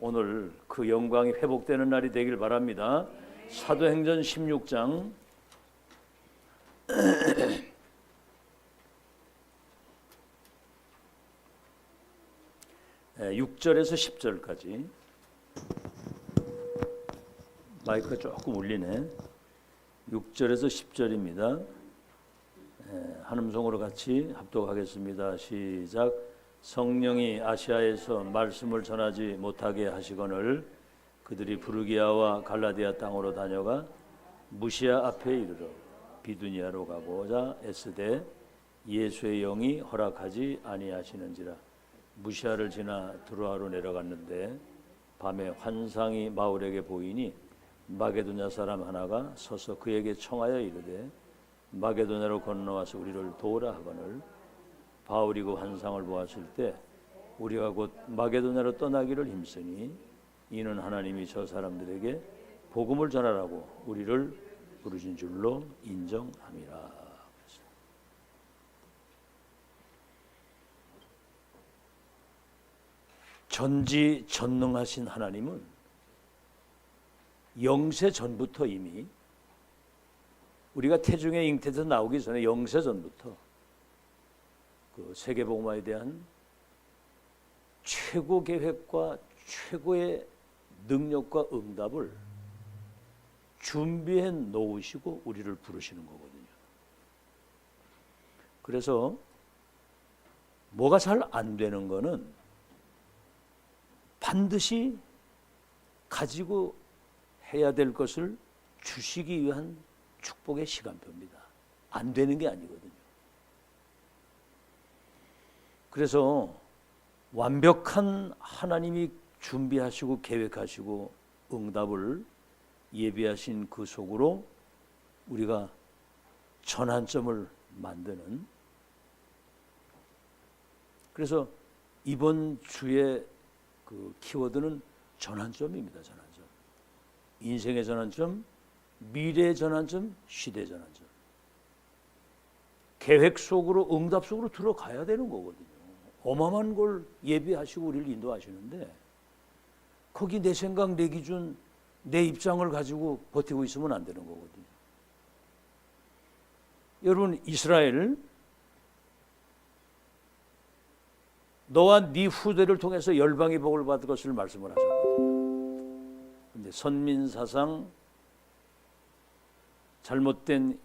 오늘 그 영광이 회복되는 날이 되길 바랍니다. 사도행전 16장 6절에서 10절까지. 마이크가 조금 울리네. 6절에서 10절입니다. 한음성으로 같이 합독하겠습니다. 시작. 성령이 아시아에서 말씀을 전하지 못하게 하시거늘 그들이 부르기아와 갈라디아 땅으로 다녀가 무시아 앞에 이르러 비두니아로 가고자 애쓰되 예수의 영이 허락하지 아니하시는지라. 무시아를 지나 드로아로 내려갔는데 밤에 환상이 바울에게 보이니 마게도냐 사람 하나가 서서 그에게 청하여 이르되 마게도냐로 건너와서 우리를 도우라 하거늘 바울이 그 환상을 보았을 때 우리가 곧 마게도냐로 떠나기를 힘쓰니 이는 하나님이 저 사람들에게 복음을 전하라고 우리를 부르신 줄로 인정함이라. 전지전능하신 하나님은 영세 전부터 이미 우리가 태중의 잉태에서 나오기 전에 영세 전부터 그 세계복음화에 대한 최고 계획과 최고의 능력과 응답을 준비해 놓으시고 우리를 부르시는 거거든요. 그래서 뭐가 잘 안 되는 거는 반드시 가지고 해야 될 것을 주시기 위한 축복의 시간표입니다. 안 되는 게 아니거든요. 그래서 완벽한 하나님이 준비하시고 계획하시고 응답을 예비하신 그 속으로 우리가 전환점을 만드는, 그래서 이번 주의 그 키워드는 전환점입니다. 전환점. 인생의 전환점, 미래의 전환점, 시대의 전환점. 계획 속으로, 응답 속으로 들어가야 되는 거거든요. 어마어마한 걸 예비하시고 우리를 인도하시는데 거기 내 생각, 내 기준, 내 입장을 가지고 버티고 있으면 안 되는 거거든요. 여러분, 이스라엘, 너와 네 후대를 통해서 열방이 복을 받을 것을 말씀을 하셨거든요. 그런데 선민사상, 잘못된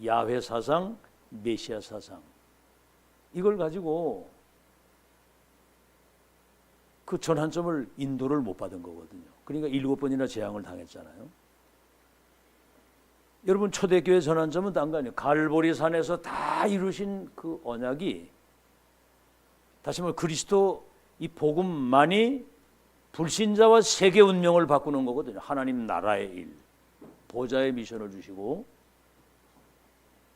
야훼 사상, 메시아 사상, 이걸 가지고 그 전환점을 인도를 못 받은 거거든요. 그러니까 7번이나 재앙을 당했잖아요. 여러분, 초대교회 전환점은 딴 거 아니에요. 갈보리 산에서 다 이루신 그 언약이, 다시 말해 그리스도 이 복음만이 불신자와 세계 운명을 바꾸는 거거든요. 하나님 나라의 일, 보좌의 미션을 주시고.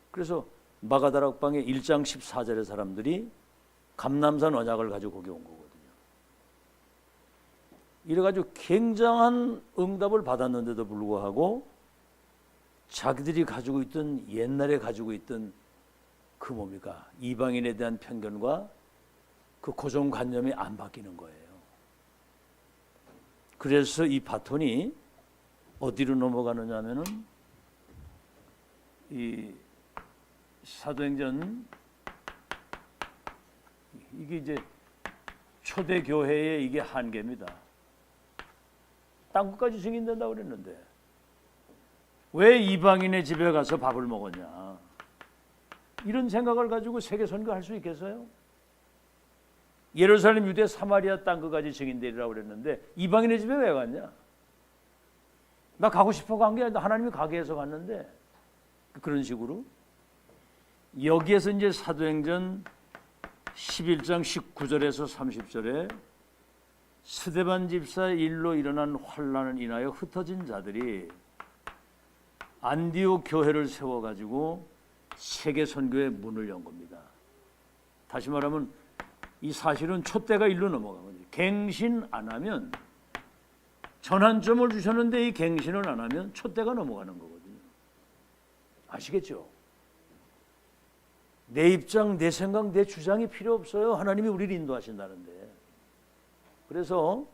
그래서 마가다락방의 1장 14절의 사람들이 감람산 언약을 가지고 거기 온 거거든요. 이래가지고 굉장한 응답을 받았는데도 불구하고 자기들이 가지고 있던, 옛날에 가지고 있던 그 뭡니까? 이방인에 대한 편견과 그 고정관념이 안 바뀌는 거예요. 그래서 이 바톤이 어디로 넘어가느냐 하면은 이 사도행전, 이게 이제 초대교회의 이게 한계입니다. 땅끝까지 증인된다고 그랬는데 왜 이방인의 집에 가서 밥을 먹었냐, 이런 생각을 가지고 세계 선교할 수 있겠어요? 예루살렘, 유대, 사마리아 땅끝까지 증인되리라고 그랬는데 이방인의 집에 왜 갔냐? 나 가고 싶어 간 게 아니라 하나님이 가게 해서 갔는데, 그런 식으로 여기에서 이제 사도행전 11장 19절에서 30절에 스데반 집사 일로 일어난 환난을 인하여 흩어진 자들이 안디옥 교회를 세워가지고 세계 선교의 문을 연 겁니다. 다시 말하면 이 사실은 촛대가 일로 넘어간 거죠. 갱신 안 하면, 전환점을 주셨는데 이 갱신을 안 하면 촛대가 넘어가는 거거든요. 아시겠죠? 내 입장, 내 생각, 내 주장이 필요 없어요. 하나님이 우리를 인도하신다는데. 그래서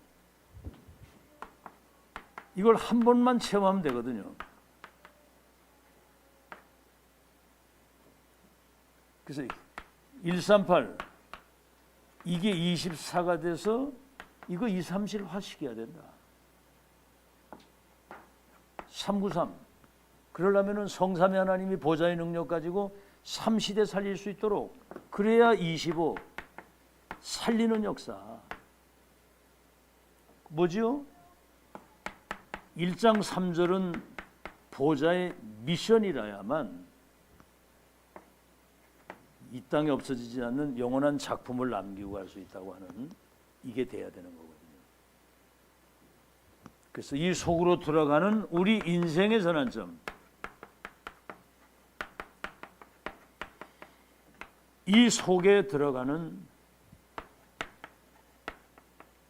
이걸 한 번만 체험하면 되거든요. 그래서 138 이게 24가 돼서 이거 237화 시켜야 된다. 393 그러려면은 성삼위 하나님이 보좌의 능력 가지고 3시대 살릴 수 있도록 그래야 25 살리는 역사 뭐지요? 1장 3절은 보좌의 미션이라야만 이 땅에 없어지지 않는 영원한 작품을 남기고 갈 수 있다고 하는 이게 돼야 되는 거거든요. 그래서 이 속으로 들어가는 우리 인생의 전환점, 이 속에 들어가는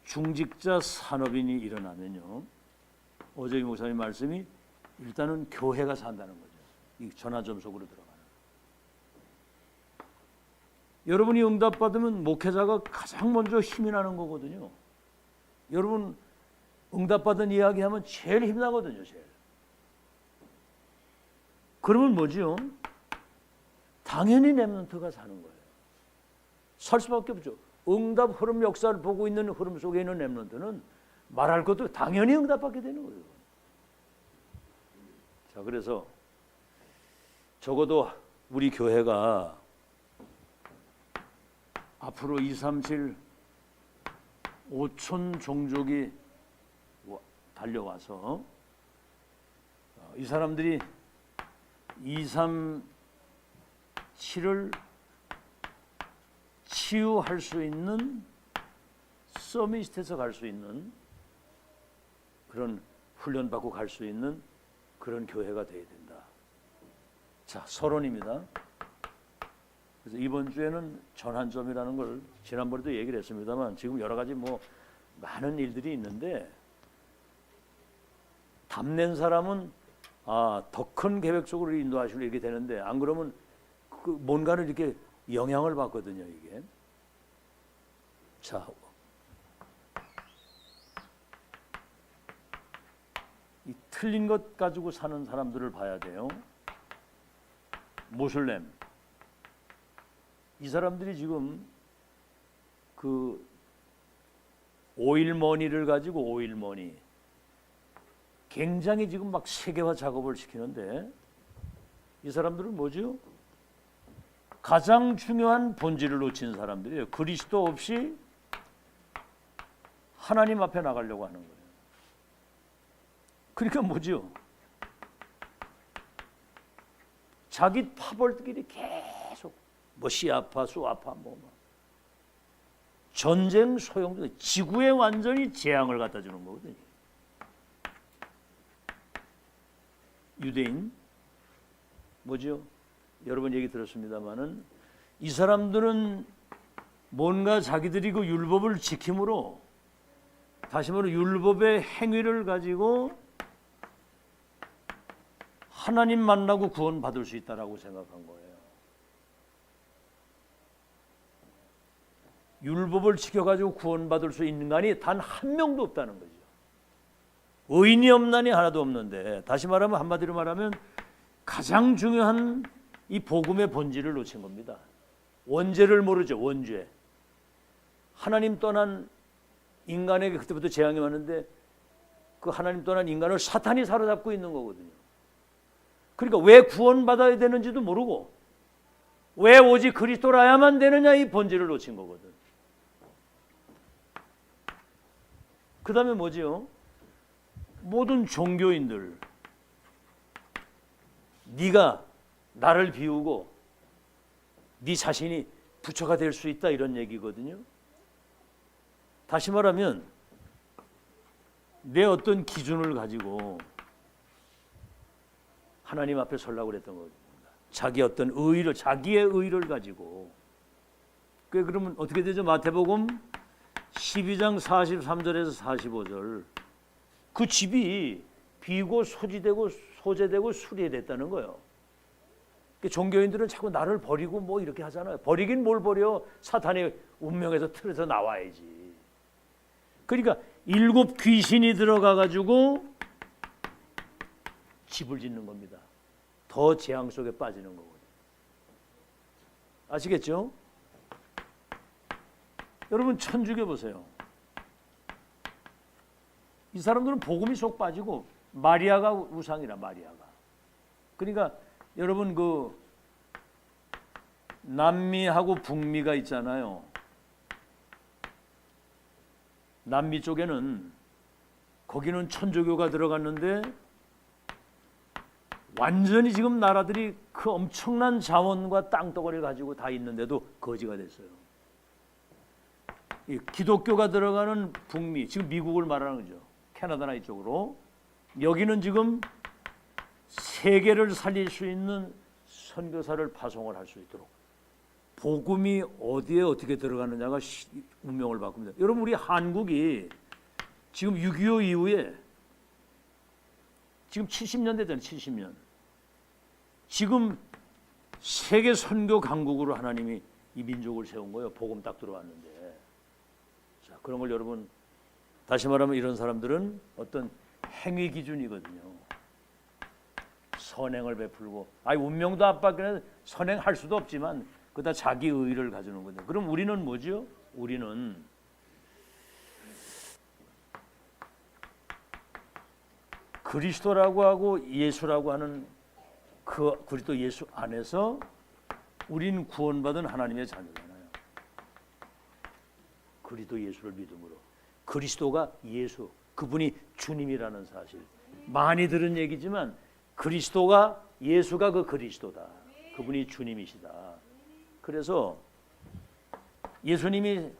중직자 산업인이 일어나면요, 어제 목사님 말씀이 일단은 교회가 산다는 거죠. 이 전환점 속으로 들어가는. 여러분이 응답받으면 목회자가 가장 먼저 힘이 나는 거거든요. 여러분 응답받은 이야기하면 제일 힘나거든요. 제일. 그러면 뭐지요? 당연히 렘넌트가 사는 거예요. 살 수밖에 없죠. 응답 흐름 역사를 보고 있는 흐름 속에 있는 렘넌트는 말할 것도 당연히 응답받게 되는 거예요. 자, 그래서 적어도 우리 교회가 앞으로 237 5천 종족이 달려와서 이 사람들이 237을 치유할 수 있는 서밋에서 갈 수 있는 그런 훈련받고 갈 수 있는 그런 교회가 되어야 된다. 자, 서론입니다. 그래서 이번 주에는 전환점이라는 걸 지난번에도 얘기를 했습니다만 지금 여러 가지 뭐 많은 일들이 있는데 담낸 사람은 더 큰 계획 속으로 인도하시고 이렇게 되는데 안 그러면 그 뭔가를 이렇게 영향을 받거든요. 이게. 자, 이 틀린 것 가지고 사는 사람들을 봐야 돼요. 모슬렘. 이 사람들이 지금 그 오일머니를 가지고 오일머니 굉장히 지금 막 세계화 작업을 시키는데 이 사람들은 뭐죠? 가장 중요한 본질을 놓친 사람들이에요. 그리스도 없이 하나님 앞에 나가려고 하는 거예요. 그러니까 뭐죠? 자기 파벌끼리 계속 뭐 시아파, 수아파 뭐 전쟁 소용 지구에 완전히 재앙을 갖다 주는 거거든요. 유대인 뭐죠? 여러 번 얘기 들었습니다만은 이 사람들은 뭔가 자기들이 그 율법을 지킴으로 다시 말해 율법의 행위를 가지고 하나님 만나고 구원받을 수 있다라고 생각한 거예요. 율법을 지켜가지고 구원받을 수 있는 인간이 단 한 명도 없다는 거죠. 의인이 없나니 하나도 없는데 다시 말하면 한마디로 말하면 가장 중요한 이 복음의 본질을 놓친 겁니다. 원죄를 모르죠. 원죄. 하나님 떠난 인간에게 그때부터 재앙이 왔는데 그 하나님 떠난 인간을 사탄이 사로잡고 있는 거거든요. 그러니까 왜 구원받아야 되는지도 모르고 왜 오직 그리스도라야만 되느냐 이 본질을 놓친 거거든. 그 다음에 뭐지요? 모든 종교인들 네가 나를 비우고 네 자신이 부처가 될 수 있다 이런 얘기거든요. 다시 말하면 내 어떤 기준을 가지고 하나님 앞에 서려고 그랬던 겁니다. 자기 어떤 의의를 자기의 의의를 가지고 그러면 어떻게 되죠? 마태복음 12장 43절에서 45절 그 집이 비고 소지되고 소재되고 수리됐다는 거예요. 종교인들은 자꾸 나를 버리고 뭐 이렇게 하잖아요. 버리긴 뭘 버려? 사탄의 운명에서 틀에서 나와야지. 그러니까 7 귀신이 들어가 가지고 집을 짓는 겁니다. 더 재앙 속에 빠지는 거거든요. 아시겠죠? 여러분 천주교 보세요. 이 사람들은 복음이 속 빠지고 마리아가 우상이라 마리아가. 그러니까 여러분 그 남미하고 북미가 있잖아요. 남미 쪽에는 거기는 천주교가 들어갔는데 완전히 지금 나라들이 그 엄청난 자원과 땅덩어리를 가지고 다 있는데도 거지가 됐어요. 이 기독교가 들어가는 북미, 지금 미국을 말하는 거죠. 캐나다나 이쪽으로. 여기는 지금 세계를 살릴 수 있는 선교사를 파송을 할 수 있도록 복음이 어디에 어떻게 들어가느냐가 운명을 바꿉니다. 여러분 우리 한국이 지금 6.25 이후에 지금 70년 되잖아요. 70년. 지금 세계 선교 강국으로 하나님이 이 민족을 세운 거예요. 복음 딱 들어왔는데. 자, 그런 걸 여러분 다시 말하면 이런 사람들은 어떤 행위 기준이거든요. 선행을 베풀고 운명도 압박해서 선행할 수도 없지만 그다 자기 의의를 가지는 거죠. 그럼 우리는 뭐죠? 우리는 그리스도라고 하고 예수라고 하는 그 그리스도 예수 안에서 우린 구원받은 하나님의 자녀잖아요. 그리스도 예수를 믿음으로. 그리스도가 예수, 그분이 주님이라는 사실. 많이 들은 얘기지만 그리스도가 예수가 그 그리스도다. 그분이 주님이시다. 그래서 예수님이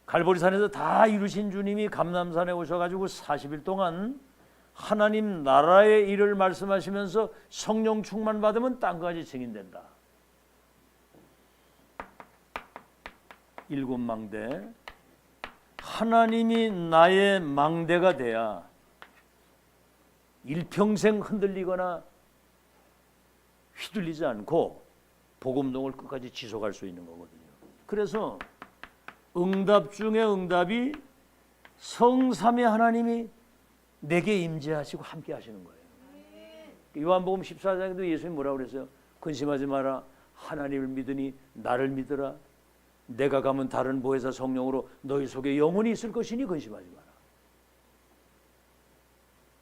갈보리산에서 다 이루신 주님이 감람산에 오셔가지고 40일 동안 하나님 나라의 일을 말씀하시면서 성령 충만 받으면 땅까지 증인된다. 7 망대. 하나님이 나의 망대가 돼야 일평생 흔들리거나 휘둘리지 않고 복음동을 끝까지 지속할 수 있는 거거든요. 그래서 응답 중에 응답이 성삼위 하나님이 내게 임재하시고 함께 하시는 거예요. 요한복음 14장에도 예수님이 뭐라고 그랬어요? 근심하지 마라. 하나님을 믿으니 나를 믿으라. 내가 가면 다른 보혜사 성령으로 너희 속에 영원히 있을 것이니 근심하지 마라.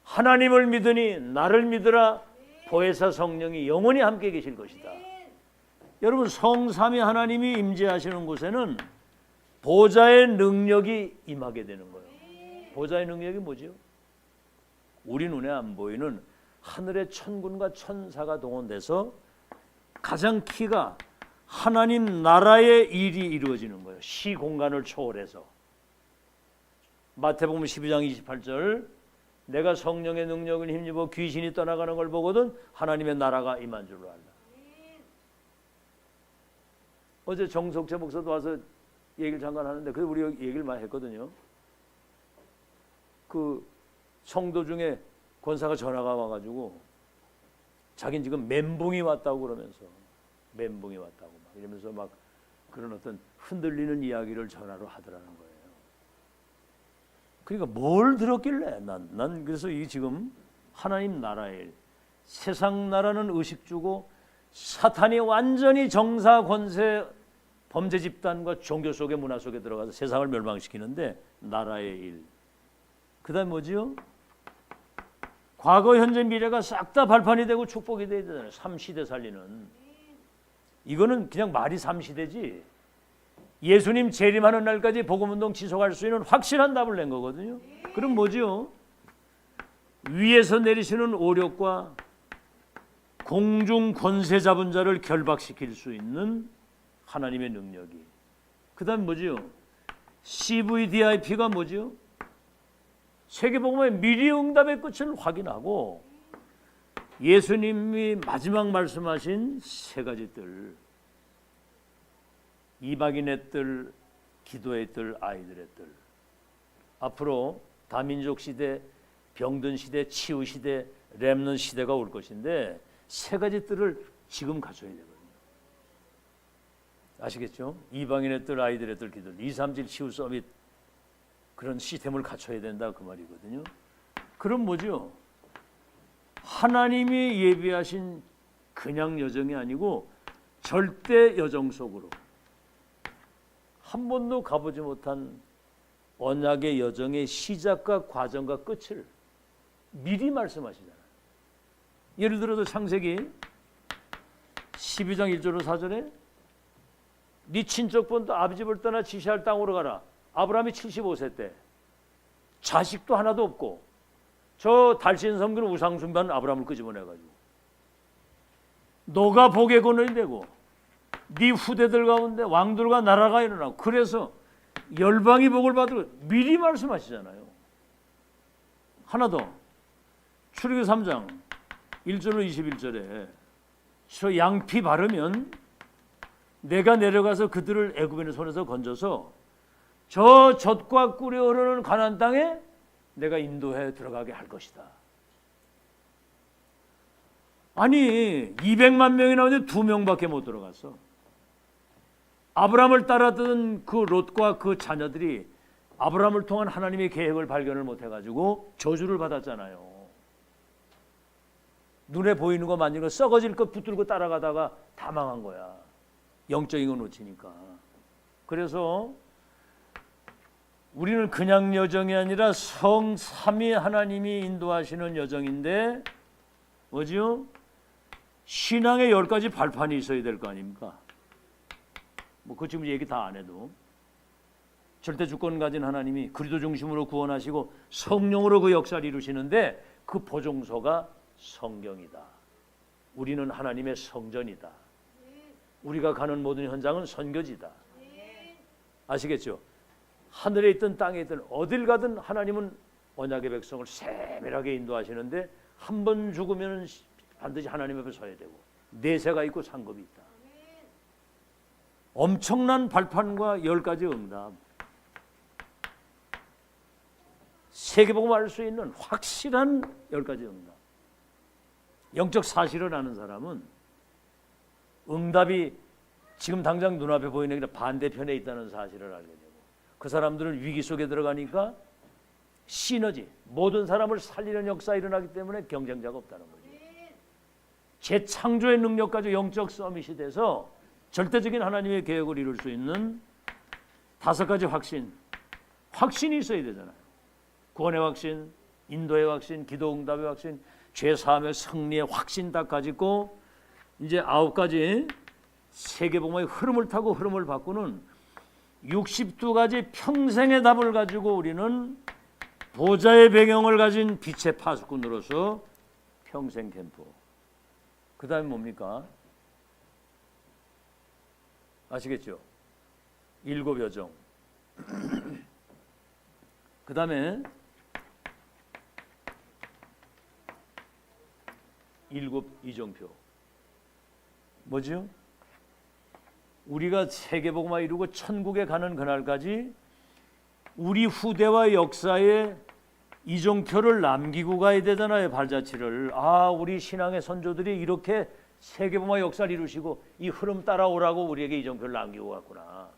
하나님을 믿으니 나를 믿으라. 보혜사 성령이 영원히 함께 계실 것이다. 여러분 성삼위 하나님이 임재하시는 곳에는 보좌의 능력이 임하게 되는 거예요. 보좌의 능력이 뭐죠? 우리 눈에 안 보이는 하늘의 천군과 천사가 동원돼서 가장 키가 하나님 나라의 일이 이루어지는 거예요. 시공간을 초월해서. 마태복음 12장 28절 내가 성령의 능력을 힘입어 귀신이 떠나가는 걸 보거든 하나님의 나라가 임한 줄로 알라. 어제 정석재 목사도 와서 얘기를 잠깐 하는데 그래서 우리 얘기를 많이 했거든요. 그 성도 중에 권사가 전화가 와가지고 자기는 지금 멘붕이 왔다고 그러면서 멘붕이 왔다고 막 이러면서 막 그런 어떤 흔들리는 이야기를 전화로 하더라는 거예요. 그러니까 뭘 들었길래 난 그래서 이 지금 하나님 나라의 일, 세상 나라는 의식 주고 사탄이 완전히 정사 권세 범죄 집단과 종교 속의 문화 속에 들어가서 세상을 멸망시키는데 나라의 일. 그다음 뭐지요? 과거, 현재, 미래가 싹 다 발판이 되고 축복이 돼야 되잖아요. 3시대 살리는. 이거는 그냥 말이 3시대지. 예수님 재림하는 날까지 복음운동 지속할 수 있는 확실한 답을 낸 거거든요. 그럼 뭐죠? 위에서 내리시는 오력과 공중 권세 잡은 자를 결박시킬 수 있는 하나님의 능력이. 그 다음 뭐죠? CVDIP가 뭐죠? 세계복음의 미리 응답의 끝을 확인하고 예수님이 마지막 말씀하신 세 가지 뜰, 이방인의 뜰, 기도의 뜰, 아이들의 뜰. 앞으로 다민족 시대, 병든 시대, 치유 시대, 렘넌트 시대가 올 것인데 세 가지 뜰을 지금 갖춰야 되거든요. 아시겠죠? 이방인의 뜰, 아이들의 뜰, 기도, 237 치유 서밋 그런 시스템을 갖춰야 된다 그 말이거든요. 그럼 뭐죠? 하나님이 예비하신 그냥 여정이 아니고 절대 여정 속으로 한 번도 가보지 못한 언약의 여정의 시작과 과정과 끝을 미리 말씀하시잖아요. 예를 들어서 창세기 12장 1절로 4절에 네 친척분도 아버지 집을 떠나 지시할 땅으로 가라. 아브라함이 75세 때 자식도 하나도 없고 저 달신 섬기는 우상 숭배하는 아브라함을 끄집어내가지고 너가 복의 근원이 되고 네 후대들 가운데 왕들과 나라가 일어나고 그래서 열방이 복을 받으고 미리 말씀하시잖아요. 하나 더 출애굽기 3장 1절로 21절에 저 양피 바르면 내가 내려가서 그들을 애굽인의 손에서 건져서 저 젖과 꿀이 흐르는 가나안 땅에 내가 인도해 들어가게 할 것이다. 아니 200만 명이 나오는데 2명밖에 못 들어갔어. 아브라함을 따라든 그 롯과 그 자녀들이 아브라함을 통한 하나님의 계획을 발견을 못해가지고 저주를 받았잖아요. 눈에 보이는 거 만지는 거 썩어질 것 붙들고 따라가다가 다 망한 거야. 영적인 거 놓치니까. 그래서 우리는 그냥 여정이 아니라 성삼위 하나님이 인도하시는 여정인데 뭐죠? 신앙의 10가지 발판이 있어야 될 거 아닙니까? 뭐 그 지금 얘기 다 안 해도 절대 주권 가진 하나님이 그리스도 중심으로 구원하시고 성령으로 그 역사를 이루시는데 그 보증서가 성경이다. 우리는 하나님의 성전이다. 우리가 가는 모든 현장은 선교지다. 아시겠죠? 하늘에 있든 땅에 있든 어딜 가든 하나님은 언약의 백성을 세밀하게 인도하시는데 한 번 죽으면 반드시 하나님 앞에 서야 되고 내세가 있고 상급이 있다. 엄청난 발판과 10가지 응답. 세계복음 알 수 있는 확실한 10가지 응답. 영적 사실을 아는 사람은 응답이 지금 당장 눈앞에 보이는 게 반대편에 있다는 사실을 알게 되고 그 사람들은 위기 속에 들어가니까 시너지 모든 사람을 살리는 역사가 일어나기 때문에 경쟁자가 없다는 거죠. 재창조의 능력까지 영적 서밋이 돼서 절대적인 하나님의 계획을 이룰 수 있는 5가지 확신이 있어야 되잖아요. 구원의 확신, 인도의 확신, 기도 응답의 확신, 죄사함의 승리의 확신 다 가지고 이제 9가지 세계복음의 흐름을 타고 흐름을 바꾸는 62가지 평생의 답을 가지고 우리는 보좌의 배경을 가진 빛의 파수꾼으로서 평생 캠프. 그 다음에 뭡니까? 아시겠죠? 7 여정. 그 다음에 7 이정표. 뭐죠? 우리가 세계복음화 이루고 천국에 가는 그날까지 우리 후대와 역사에 이정표를 남기고 가야 되잖아요. 발자취를. 아, 우리 신앙의 선조들이 이렇게 세계복음화 역사를 이루시고 이 흐름 따라오라고 우리에게 이정표를 남기고 갔구나.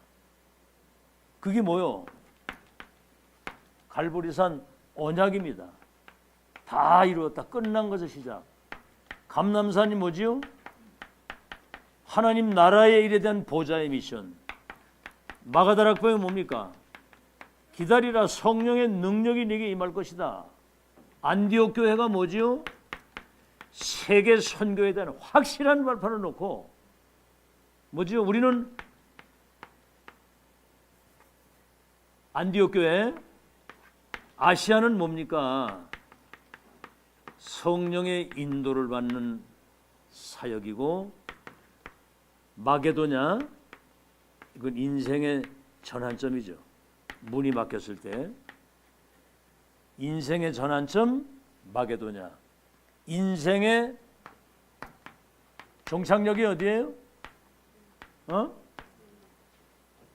그게 뭐요? 갈보리산 언약입니다. 다 이루었다. 끝난 것의 시작. 감람산이 뭐지요? 하나님 나라의 일에 대한 보좌의 미션. 마가다락방이 뭡니까? 기다리라, 성령의 능력이 네게 임할 것이다. 안디옥 교회가 뭐지요? 세계 선교에 대한 확실한 발판을 놓고 뭐지요? 우리는 안디옥 교회, 아시아는 뭡니까? 성령의 인도를 받는 사역이고, 마게도냐, 이건 인생의 전환점이죠. 문이 막혔을 때 인생의 전환점 마게도냐. 인생의 종착역이 어디예요?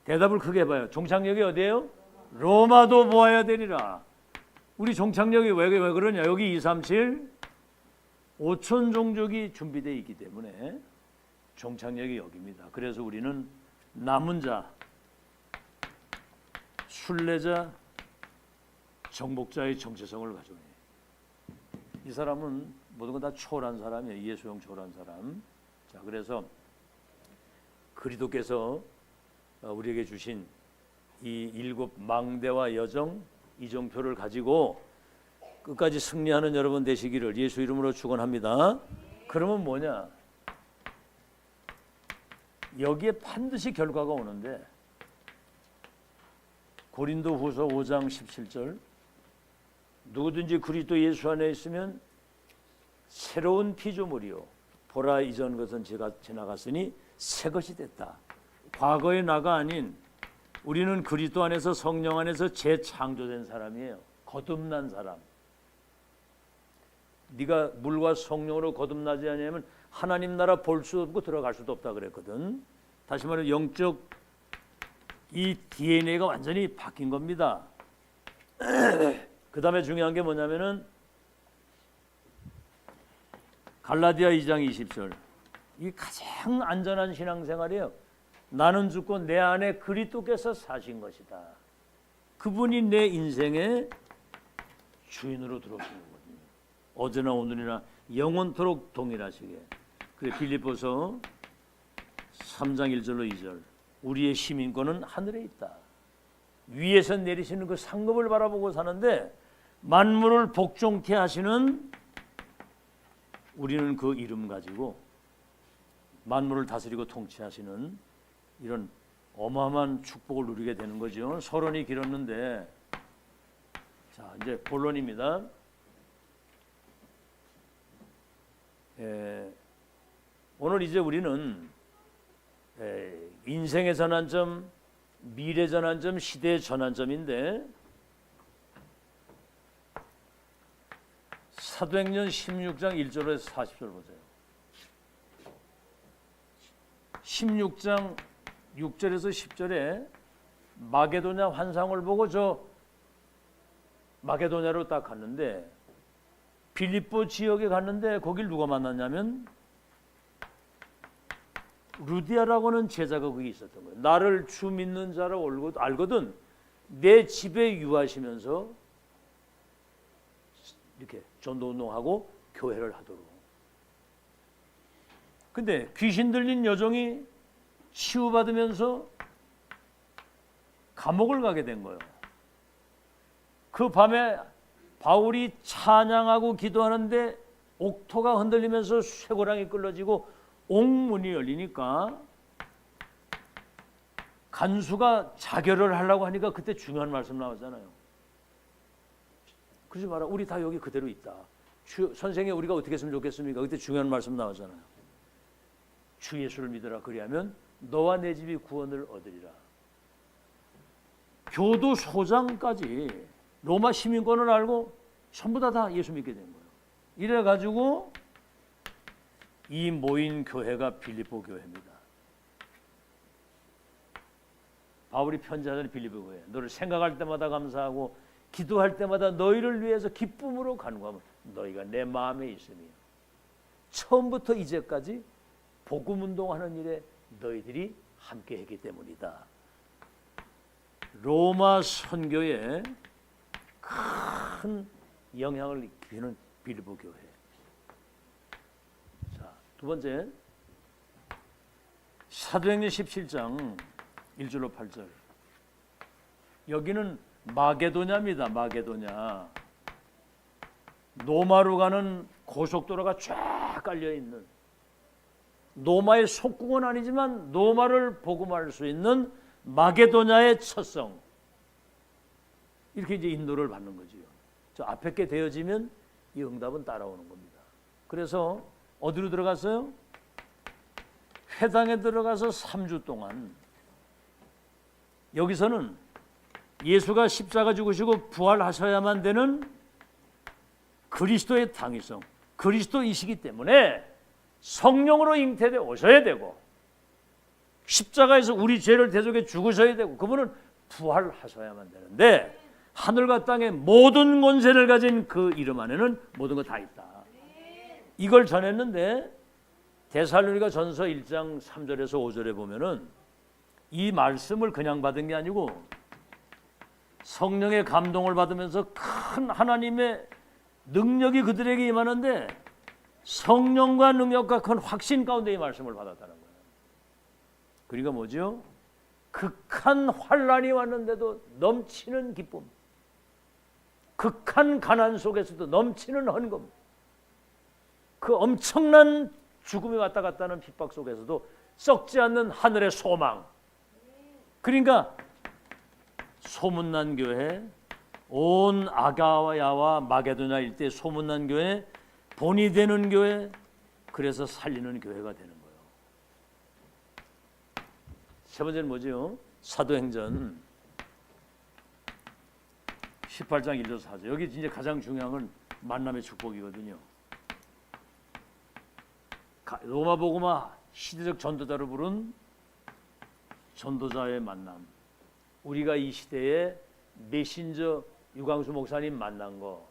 대답을 크게 해봐요. 종착역이 어디예요? 로마도 보아야 되리라. 우리 종착역이 왜 그러냐? 여기 237 5천 종족이 준비되어 있기 때문에 종착역이 여기입니다. 그래서 우리는 남은 자, 순례자, 정복자의 정체성을 가져요. 이 사람은 모든 건 다 초월한 사람이에요. 예수형 초월한 사람. 자, 그래서 그리스도께서 우리에게 주신 이 7 망대와 여정 이정표를 가지고 끝까지 승리하는 여러분 되시기를 예수 이름으로 축원합니다. 그러면 뭐냐? 여기에 반드시 결과가 오는데 고린도후서 5장 17절 누구든지 그리스도 예수 안에 있으면 새로운 피조물이요 보라 이전 것은 지나갔으니 새 것이 됐다. 과거의 나가 아닌 우리는 그리스도 안에서 성령 안에서 재창조된 사람이에요. 거듭난 사람. 네가 물과 성령으로 거듭나지 않으면 하나님 나라 볼 수 없고 들어갈 수도 없다 그랬거든. 다시 말해 영적 이 DNA가 완전히 바뀐 겁니다. 그 다음에 중요한 게 뭐냐면은 갈라디아 2장 20절 이 가장 안전한 신앙생활이에요. 나는 죽고 내 안에 그리스도께서 사신 것이다. 그분이 내 인생의 주인으로 들어오시는 거거든요. 어제나 오늘이나 영원토록 동일하시게. 그래 빌립보서 3장 1절로 2절 우리의 시민권은 하늘에 있다. 위에서 내리시는 그 상급을 바라보고 사는데 만물을 복종케 하시는 우리는 그 이름 가지고 만물을 다스리고 통치하시는 이런 어마어마한 축복을 누리게 되는 거죠. 서론이 길었는데 자 이제 본론입니다. 오늘 이제 우리는 인생의 전환점, 미래 전환점, 시대의 전환점인데 사도행전 16장 1절에서 40절 보세요. 16장 6절에서 10절에 마게도냐 환상을 보고 저 마게도냐로 딱 갔는데 빌립보 지역에 갔는데 거길 누가 만났냐면 루디아라고 하는 제자가 거기 있었던 거예요. 나를 주 믿는 자로 알거든 내 집에 유하시면서 이렇게 전도운동하고 교회를 하도록. 근데 귀신 들린 여종이 치유받으면서 감옥을 가게 된 거예요. 그 밤에 바울이 찬양하고 기도하는데 옥토가 흔들리면서 쇠고랑이 끌어지고 옥문이 열리니까 간수가 자결을 하려고 하니까 그때 중요한 말씀 나오잖아요. 그러지 마라. 우리 다 여기 그대로 있다. 선생님 우리가 어떻게 했으면 좋겠습니까? 그때 중요한 말씀 나오잖아요. 주 예수를 믿으라. 그리하면 너와 내 집이 구원을 얻으리라. 교도소장까지 로마 시민권을 알고 전부 다 예수 믿게 된 거예요. 이래가지고 이 모인 교회가 빌립보 교회입니다. 바울이 편지하는 빌립보 교회. 너를 생각할 때마다 감사하고 기도할 때마다 너희를 위해서 기쁨으로 간구하면 너희가 내 마음에 있으며 처음부터 이제까지 복음운동하는 일에 너희들이 함께 했기 때문이다. 로마 선교에 큰 영향을 끼치는 빌립보 교회. 자, 두 번째 사도행전 17장 1절로 8절 여기는 마게도냐입니다. 마게도냐 노마로 가는 고속도로가 쫙 깔려있는 노마의 속국은 아니지만 노마를 복음할 수 있는 마게도냐의 첫성 이렇게 이제 인도를 받는 거지요. 저 앞에 게 되어지면 이 응답은 따라오는 겁니다. 그래서 어디로 들어갔어요? 회당에 들어가서 3주 동안 여기서는 예수가 십자가 죽으시고 부활하셔야만 되는 그리스도의 당위성, 그리스도이시기 때문에 성령으로 잉태되어 오셔야 되고 십자가에서 우리 죄를 대속해 죽으셔야 되고 그분은 부활하셔야만 되는데 하늘과 땅의 모든 권세를 가진 그 이름 안에는 모든 것 다 있다. 이걸 전했는데 데살로니가 전서 1장 3절에서 5절에 보면은 이 말씀을 그냥 받은 게 아니고 성령의 감동을 받으면서 큰 하나님의 능력이 그들에게 임하는데 성령과 능력과 큰 확신 가운데 이 말씀을 받았다는 거예요. 그러니까 뭐죠? 극한 환란이 왔는데도 넘치는 기쁨, 극한 가난 속에서도 넘치는 헌금, 그 엄청난 죽음이 왔다 갔다 하는 핍박 속에서도 썩지 않는 하늘의 소망. 그러니까 소문난 교회, 온 아가야와 마게도냐 일대 소문난 교회, 본이 되는 교회, 그래서 살리는 교회가 되는 거예요. 세 번째는 뭐죠? 사도행전 18장 1절 4절. 여기 이제 가장 중요한 건 만남의 축복이거든요. 로마복음화 시대적 전도자로 부른 전도자의 만남. 우리가 이 시대에 메신저 유광수 목사님 만난 거,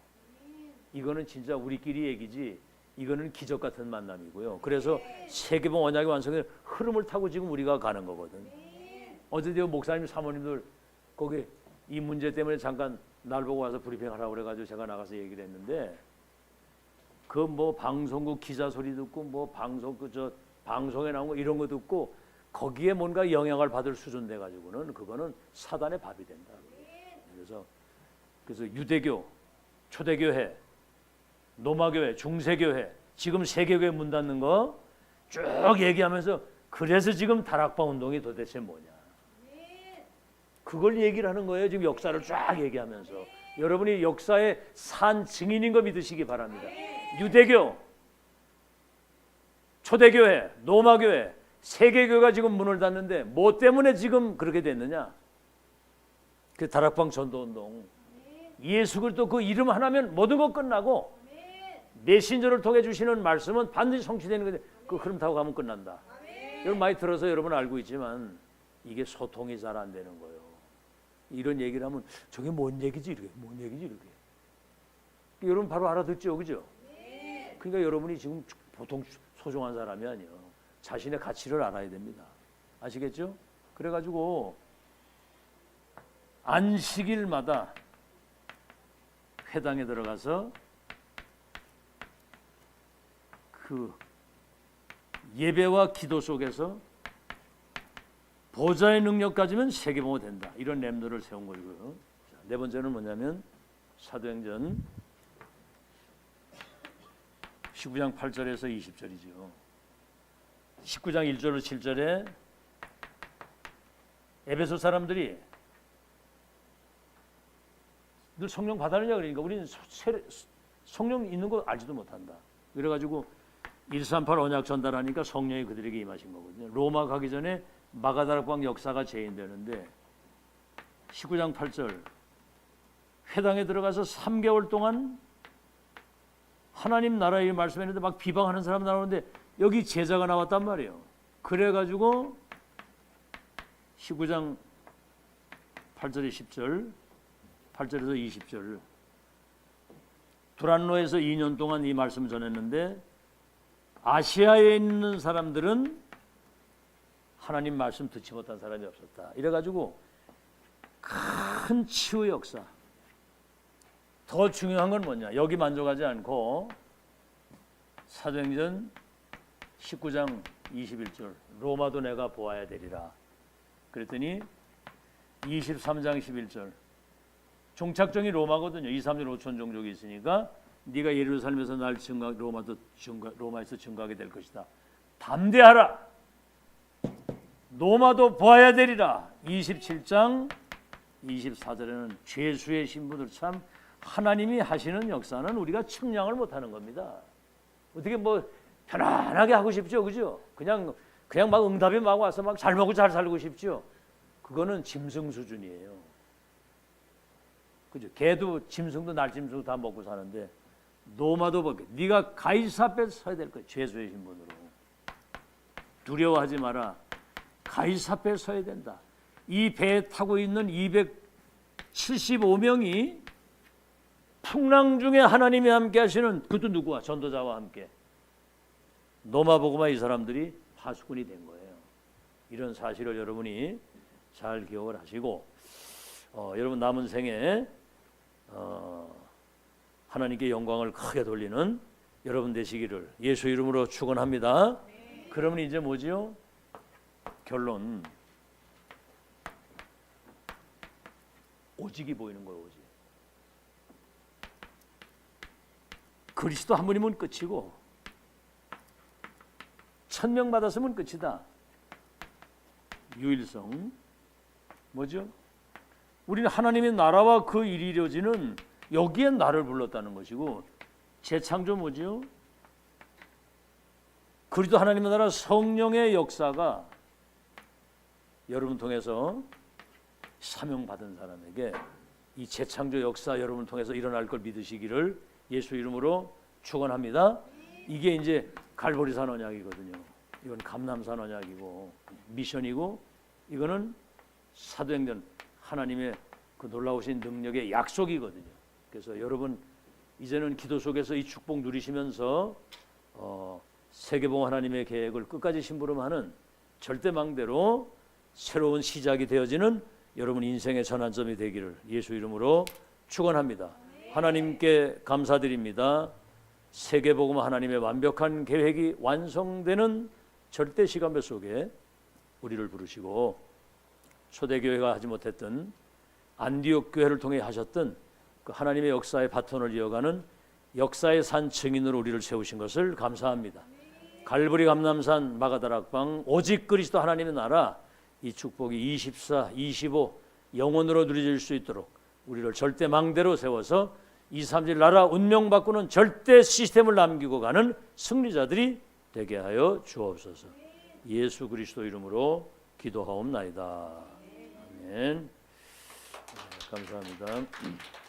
이거는 진짜 우리끼리 얘기지, 이거는 기적 같은 만남이고요. 그래서 세계봉 언약의 완성의 흐름을 타고 지금 우리가 가는 거거든. 어제도 목사님 사모님들 거기 이 문제 때문에 잠깐 날 보고 와서 브리핑하라고 그래가지고 제가 나가서 얘기를 했는데, 그 뭐 방송국 기자 소리 듣고 뭐 방송에 나온 거 이런 거 듣고 거기에 뭔가 영향을 받을 수준 돼 가지고는 그거는 사단의 밥이 된다. 그래서 유대교, 초대교회, 노마교회, 중세교회, 지금 세계교회 문 닫는 거 쭉 얘기하면서, 그래서 지금 다락방 운동이 도대체 뭐냐, 그걸 얘기를 하는 거예요. 지금 역사를 쫙 얘기하면서 여러분이 역사의 산 증인인 거 믿으시기 바랍니다. 유대교, 초대교회, 노마교회, 세계교회가 지금 문을 닫는데 뭐 때문에 지금 그렇게 됐느냐? 그 다락방 전도운동, 예수 그리스도 그 이름 하나면 모든 것 끝나고 메신저를 통해 주시는 말씀은 반드시 성취되는 건데 그 흐름 타고 가면 끝난다. 여러분 많이 들어서 여러분 알고 있지만 이게 소통이 잘 안 되는 거예요. 이런 얘기를 하면 저게 뭔 얘기지 이렇게, 뭔 얘기지 이렇게. 여러분 바로 알아듣죠, 그죠? 그러니까 여러분이 지금 보통 소중한 사람이 아니에요. 자신의 가치를 알아야 됩니다. 아시겠죠? 그래가지고 안식일마다 회당에 들어가서 그 예배와 기도 속에서 보좌의 능력 가지면 세계봉화 된다. 이런 렘너를 세운 거고요. 네 번째는 뭐냐면 사도행전 19장 8절에서 20절이죠. 19장 1절로 7절에 에베소 사람들이 늘 성령 받아느냐 그러니까 우리는 성령 있는 거 알지도 못한다. 그래가지고 138 언약 전달하니까 성령이 그들에게 임하신 거거든요. 로마 가기 전에 마가다락방 역사가 재현되는데 19장 8절 회당에 들어가서 3개월 동안 하나님 나라의 말씀했는데 막 비방하는 사람 나오는데 여기 제자가 나왔단 말이에요. 그래가지고 19장 8절에 10절 8절에서 20절 두란노에서 2년 동안 이 말씀을 전했는데 아시아에 있는 사람들은 하나님 말씀 듣지 못한 사람이 없었다. 이래가지고 큰 치유 역사. 더 중요한 건 뭐냐? 여기 만족하지 않고 사도행전 19장 21절 로마도 내가 보아야 되리라. 그랬더니 23장 11절 종착정이 로마거든요. 2, 3년 5천 종족이 있으니까 네가 예루살렘에서 날 로마에서 증거하게 될 것이다. 담대하라. 로마도 보아야 되리라. 27장 24절에는 죄수의 신부들 참 하나님이 하시는 역사는 우리가 측량을 못하는 겁니다. 어떻게 뭐 편안하게 하고 싶죠, 그죠? 그냥 막 응답이 막 와서 막 잘 먹고 잘 살고 싶죠. 그거는 짐승 수준이에요. 그죠? 개도 짐승도 날짐승도 다 먹고 사는데 로마도 보게. 네가 가이사 앞에 서야 될 거야. 죄수의 신분으로. 두려워하지 마라. 가이사 앞에 서야 된다. 이 배에 타고 있는 275명이 풍랑 중에 하나님이 함께 하시는 그것도 누구와? 전도자와 함께. 노마복음화 이 사람들이 파수꾼이 된 거예요. 이런 사실을 여러분이 잘 기억을 하시고 여러분 남은 생에 하나님께 영광을 크게 돌리는 여러분 되시기를 예수 이름으로 축원합니다. 그러면 이제 뭐지요? 결론. 오직이 보이는 거예요. 오직. 그리스도 한 분이면 끝이고 천명 받았으면 끝이다. 유일성. 뭐죠? 우리는 하나님의 나라와 그 일이 이루어지는 여기에 나를 불렀다는 것이고, 재창조 뭐죠? 그리스도 하나님의 나라 성령의 역사가 여러분 통해서 사명받은 사람에게 이 재창조 역사 여러분 통해서 일어날 걸 믿으시기를 예수 이름으로 축원합니다. 이게 이제 갈보리산 언약이거든요. 이건 감람산 언약이고 미션이고, 이거는 사도행전 하나님의 그 놀라우신 능력의 약속이거든요. 그래서 여러분 이제는 기도 속에서 이 축복 누리시면서 세계봉 하나님의 계획을 끝까지 심부름하는 절대망대로 새로운 시작이 되어지는 여러분 인생의 전환점이 되기를 예수 이름으로 축원합니다. 하나님께 감사드립니다. 세계복음 하나님의 완벽한 계획이 완성되는 절대 시간표 속에 우리를 부르시고 초대교회가 하지 못했던 안디옥 교회를 통해 하셨던 그 하나님의 역사의 바톤을 이어가는 역사의 산 증인으로 우리를 세우신 것을 감사합니다. 갈보리 감람산 마가다락방 오직 그리스도 하나님의 나라, 이 축복이 24, 25 영원으로 누려질 수 있도록 우리를 절대 망대로 세워서 2, 3질 나라 운명 바꾸는 절대 시스템을 남기고 가는 승리자들이 되게 하여 주옵소서. 예수 그리스도 이름으로 기도하옵나이다. 아멘. 감사합니다.